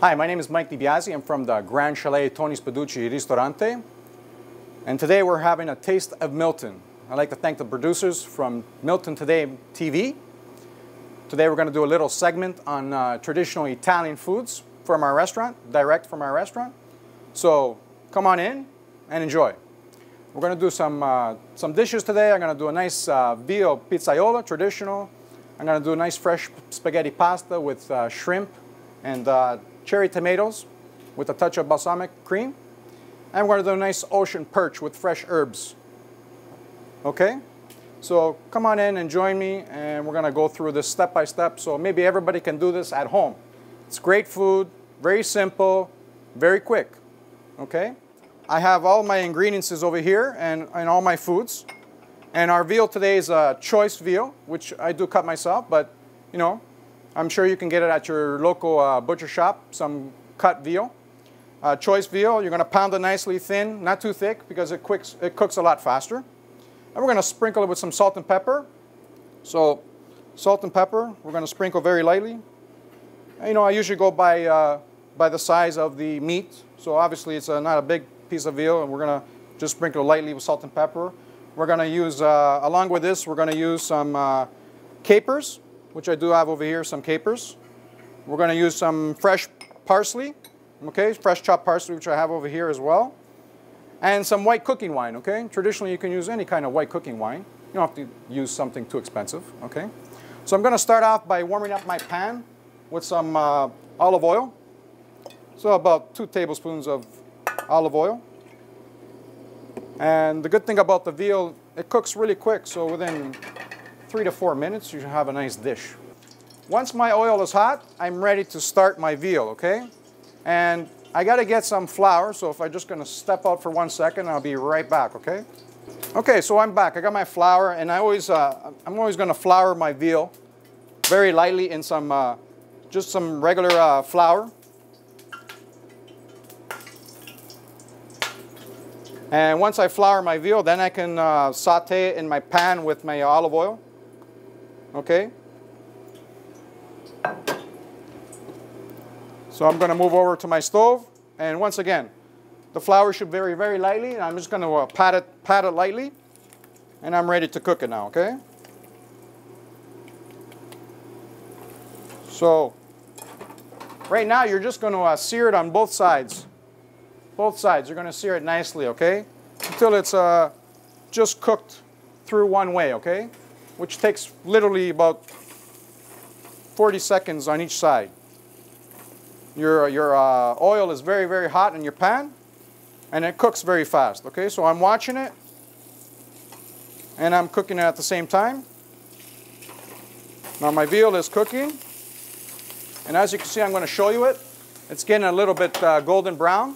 Hi, my name is Mike DiBiase. I'm from the Grand Chalet Tony Spaducci Ristorante. And today we're having a taste of Milton. I'd like to thank the producers from Milton Today TV. Today we're going to do a little segment on traditional Italian foods from our restaurant, direct from our restaurant. So come on in and enjoy. We're going to do some dishes today. I'm going to do a nice veal pizzaiola, traditional. I'm going to do a nice fresh spaghetti pasta with shrimp and cherry tomatoes with a touch of balsamic cream. And we're going to do a nice ocean perch with fresh herbs. Okay? So come on in and join me, and we're going to go through this step by step so maybe everybody can do this at home. It's great food, very simple, very quick. Okay? I have all my ingredients over here and all my foods. And our veal today is a choice veal, which I do cut myself, but you know, I'm sure you can get it at your local butcher shop, some cut veal. Choice veal, you're going to pound it nicely thin, not too thick because it cooks a lot faster. And we're going to sprinkle it with some salt and pepper. So salt and pepper, we're going to sprinkle very lightly. And, you know, I usually go by the size of the meat. So obviously it's not a big piece of veal, and we're going to just sprinkle lightly with salt and pepper. We're going to use, along with this, we're going to use some capers, which I do have over here, some capers. We're going to use some fresh parsley, okay, fresh chopped parsley, which I have over here as well. And some white cooking wine, okay? Traditionally, you can use any kind of white cooking wine. You don't have to use something too expensive, okay? So I'm going to start off by warming up my pan with some olive oil. So about 2 tablespoons of olive oil. And the good thing about the veal, it cooks really quick, so within 3 to 4 minutes, you should have a nice dish. Once my oil is hot, I'm ready to start my veal, okay? And I got to get some flour, so if I'm just going to step out for 1 second, I'll be right back, okay? Okay, so I'm back. I got my flour, and I'm always going to flour my veal very lightly in some, just some regular flour. And once I flour my veal, then I can saute it in my pan with my olive oil. Okay? So I'm going to move over to my stove. And once again, the flour should very, very lightly. And I'm just going to pat it lightly. And I'm ready to cook it now, okay? So right now, you're just going to sear it on both sides. Both sides. You're going to sear it nicely, okay? Until it's just cooked through one way, okay? Which takes literally about 40 seconds on each side. Your oil is very, very hot in your pan, and it cooks very fast, okay? So I'm watching it, and I'm cooking it at the same time. Now my veal is cooking, and as you can see, I'm going to show you it. It's getting a little bit golden brown.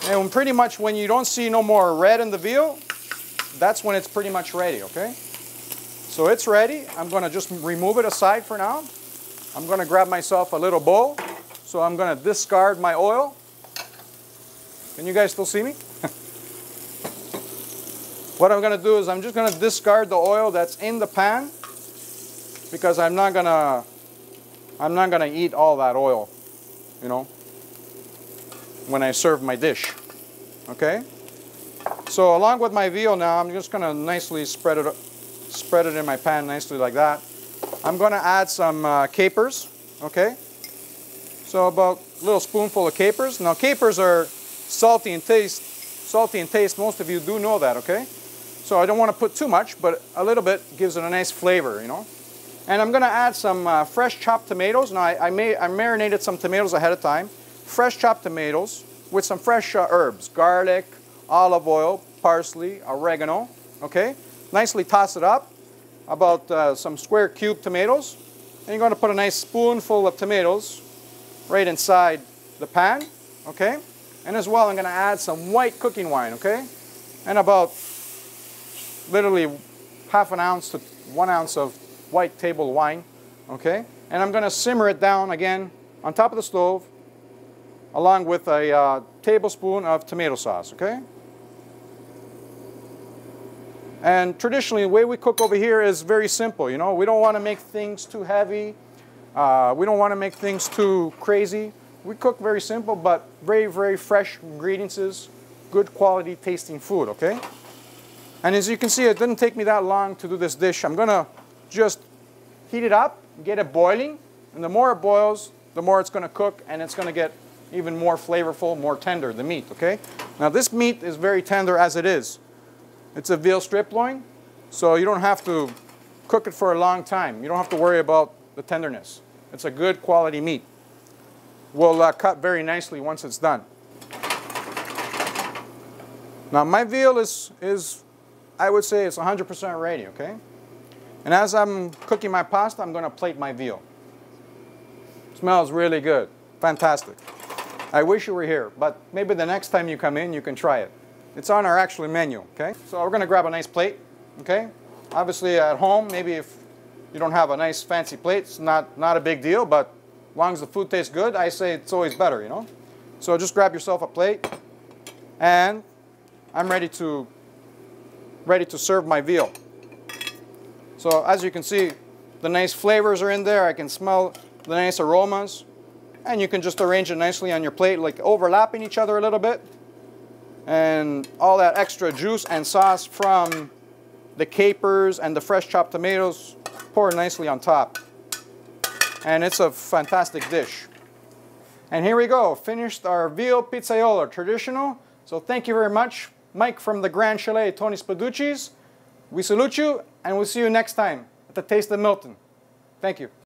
And pretty much when you don't see no more red in the veal, that's when it's pretty much ready, okay? So it's ready. I'm going to just remove it aside for now. I'm going to grab myself a little bowl. So I'm going to discard my oil. Can you guys still see me? What I'm going to do is I'm just going to discard the oil that's in the pan because I'm not going to eat all that oil, you know, when I serve my dish. Okay? So along with my veal now, I'm just going to nicely spread it in my pan nicely like that. I'm going to add some capers, okay? So about a little spoonful of capers. Now capers are salty in taste. Salty in taste, most of you do know that, okay? So I don't want to put too much, but a little bit gives it a nice flavor, you know? And I'm going to add some fresh chopped tomatoes. Now I marinated some tomatoes ahead of time. Fresh chopped tomatoes with some fresh herbs, garlic, olive oil, parsley, oregano, okay? Nicely toss it up, about some square cube tomatoes. And you're going to put a nice spoonful of tomatoes right inside the pan, okay? And as well, I'm going to add some white cooking wine, okay? And about literally ½ ounce to 1 ounce of white table wine, okay? And I'm going to simmer it down again on top of the stove along with a tablespoon of tomato sauce, okay? And traditionally, the way we cook over here is very simple, you know. We don't want to make things too heavy. We don't want to make things too crazy. We cook very simple, but very, very fresh ingredients, good quality tasting food, okay? And as you can see, it didn't take me that long to do this dish. I'm gonna just heat it up, get it boiling, and the more it boils, the more it's gonna cook, and it's gonna get even more flavorful, more tender, the meat, okay? Now this meat is very tender as it is. It's a veal strip loin, so you don't have to cook it for a long time. You don't have to worry about the tenderness. It's a good quality meat. Will cut very nicely once it's done. Now my veal is I would say it's 100% ready, okay? And as I'm cooking my pasta, I'm gonna plate my veal. Smells really good, fantastic. I wish you were here, but maybe the next time you come in, you can try it. It's on our actual menu, okay? So we're gonna grab a nice plate, okay? Obviously at home, maybe if you don't have a nice fancy plate, it's not a big deal, but as long as the food tastes good, I say it's always better, you know? So just grab yourself a plate, and I'm ready to serve my veal. So as you can see, the nice flavors are in there. I can smell the nice aromas, and you can just arrange it nicely on your plate, like overlapping each other a little bit. And all that extra juice and sauce from the capers and the fresh chopped tomatoes pour nicely on top. And it's a fantastic dish. And here we go, finished our veal pizzaiolo, traditional. So thank you very much, Mike from the Grand Chalet, Tony Spaducci's. We salute you, and we'll see you next time at the Taste of Milton. Thank you.